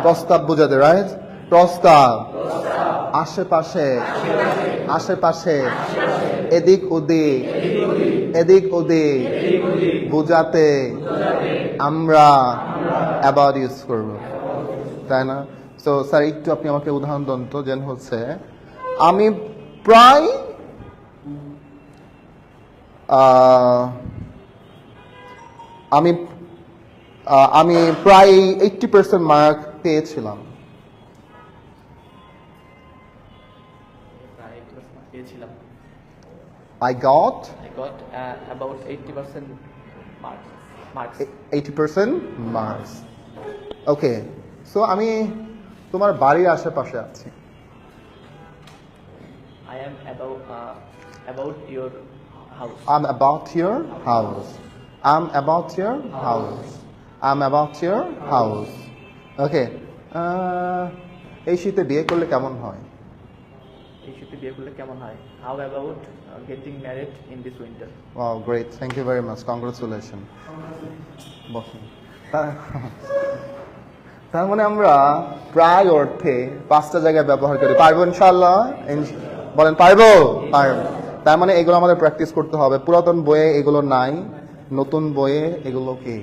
প্রস্তাব বুঝাতে, রাইট? প্রস্তাব, আশেপাশে, আশেপাশে, এদিক ওদিক, এদিক ওদিক, বুঝাতে, আমরা, অ্যাবাউট ইউজ করব, তাই না? সো স্যার একটু আপনি আমাকে উদাহরণ দেন তো, যেন হচ্ছে আমি প্রায় আমি আমি প্রায় 80% মার্ক পেয়েছিলাম। প্রায় 80% পেয়েছিলাম। I got I got about 80% marks. 80% marks. Okay, so আমি তোমার বাড়ির আশেপাশে আছি। I am about your house. I'm about your house. I'm about your house. I'm about your house. ওকে, এই শীতে বিয়ে করলে কেমন হয়? এই শীতে বিয়ে করলে কেমন হয়? How about getting married in this winter? Wow, great. Thank you very much. Congratulations. বসুন। তার মানে আমরা প্রায় অর্থে 5টা জায়গায় ব্যবহার করি। পারবো ইনশাআল্লাহ? বলেন পারবো? পারবো। তার মানে এগুলো আমাদের প্র্যাকটিস করতে হবে। পুরাতন বইয়ে এগুলো নাই, নতুন বইয়ে এগুলো কি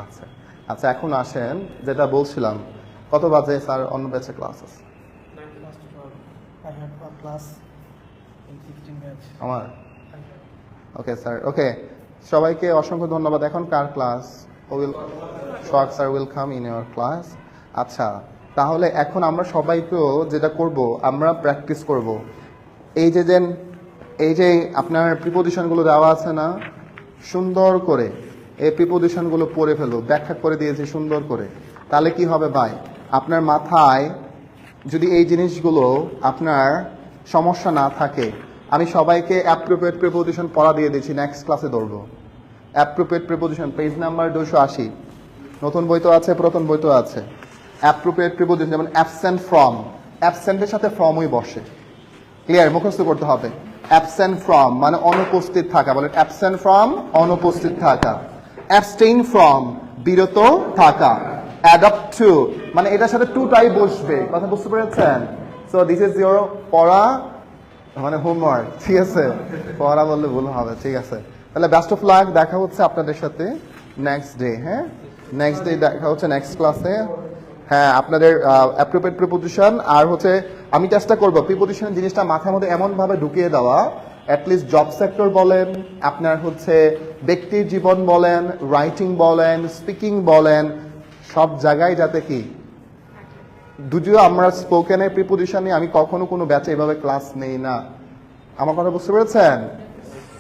আচ্ছা। আচ্ছা, এখন আসেন যেটা বলছিলাম, কত বাজে স্যার অন্য ব্যাচে ক্লাস আছে? I have a class in 16 minutes. আমার ওকে স্যার, ওকে, সবাইকে অসংখ্য ধন্যবাদ। এখন কার class? Sohag sir will come in your class. আচ্ছা, তাহলে এখন আমরা সবাইকেও যেটা করব, আমরা প্র্যাকটিস করব। এই যে আপনার প্রিপোজিশনগুলো দেওয়া আছে না, সুন্দর করে এই প্রিপোজিশনগুলো পড়ে ফেলো, ব্যাখ্যা করে দিয়েছি সুন্দর করে। তাহলে কি হবে ভাই, আপনার মাথায় যদি এই জিনিসগুলো আপনার সমস্যা না থাকে, আমি সবাইকে অ্যাপ্রোপ্রিয়েট প্রিপোজিশন পড়া দিয়ে দিচ্ছি, নেক্সট ক্লাসে ধরবো। অ্যাপ্রোপ্রিয়েট প্রিপোজিশন পেজ নাম্বার 280, নতুন বই তো আছে, পুরাতন বই তো আছে। অ্যাপ্রোপ্রিয়েট প্রিপোজিশন যেমন অ্যাবসেন্ট ফ্রম, অ্যাবসেন্টের সাথে ফ্রমই বসে, ক্লিয়ার, মুখস্থ করতে হবে। অ্যাবসেন্ট ফ্রম মানে অনুপস্থিত থাকা, বলে অ্যাবসেন্ট ফ্রম অনুপস্থিত থাকা। অ্যাবস্টেইন ফ্রম বিরত থাকা। অ্যাডপ্ট টু মানে এটার সাথে টুটাই বসবে, কথা বুঝতে পেরেছেন? সো দিস ইজ ইউর পড়া মানে হোমওয়ার্ক, ঠিক আছে? পড়া বললে ভুল হবে, ঠিক আছে? তাহলে বেস্ট অফ লাক, দেখা হচ্ছে আপনাদের সাথে নেক্সট ডে। হ্যাঁ, নেক্সট ডে দেখা হচ্ছে নেক্সট ক্লাসে। হ্যাঁ, আপনাদের অ্যাপ্রোপ্রিয়েট প্রিপোজিশন আর হচ্ছে আমি চেষ্টা করব প্রিপোজিশন জিনিসটা মাথার মধ্যে এমনভাবে ঢুকিয়ে দেওয়া, অ্যাটলিস্ট জব সেক্টর বলেন, আপনার হচ্ছে ব্যক্তির জীবন বলেন, রাইটিং বলেন, স্পিকিং বলেন, সব জায়গায় যাতে কি, যদিও আমরা স্পোকেনের প্রিপোজিশনে আমি কখনো কোনো ব্যাচে এভাবে ক্লাস নেই না, আমার কথা বুঝতে পেরেছেন?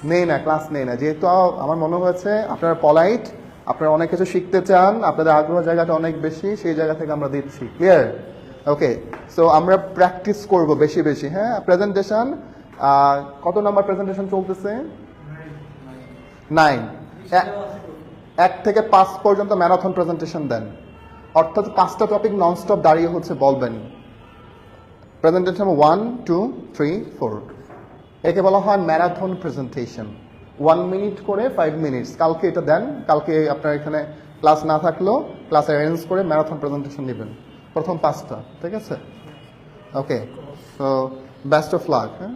নেই না, ক্লাস নেই না, যেহেতু আমার মনে হয়েছে আপনারা পলাইট, আপনারা অনেক কিছু শিখতে চান, আপনাদের আগ্রহ জায়গাটা অনেক বেশি, সেই জায়গা থেকে আমরা দিচ্ছি, ক্লিয়ার? ওকে, সো আমরা প্র্যাকটিস করব বেশি বেশি। হ্যাঁ, প্রেজেন্টেশন কত নাম্বার প্রেজেন্টেশন চলতেছে? 9। 1 থেকে 5 পর্যন্ত ম্যারাথন প্রেজেন্টেশন দেন, অর্থাৎ 5টা টপিক ননস্টপ দাঁড়িয়ে হচ্ছে বলবেন। প্রেজেন্টেশন 1, 2, 3, 4, একে বলা হয় ম্যারাথন প্রেজেন্টেশন। 1 মিনিট করে 5 মিনিটস। কালকে এটা দেন, কালকে আপনার এখানে ক্লাস না থাকলেও ক্লাস অ্যারেঞ্জ করে ম্যারাথন প্রেজেন্টেশন নেবেন, প্রথম 5টা, ঠিক আছে? ওকে, সো বেস্ট অফ লাক। হ্যাঁ।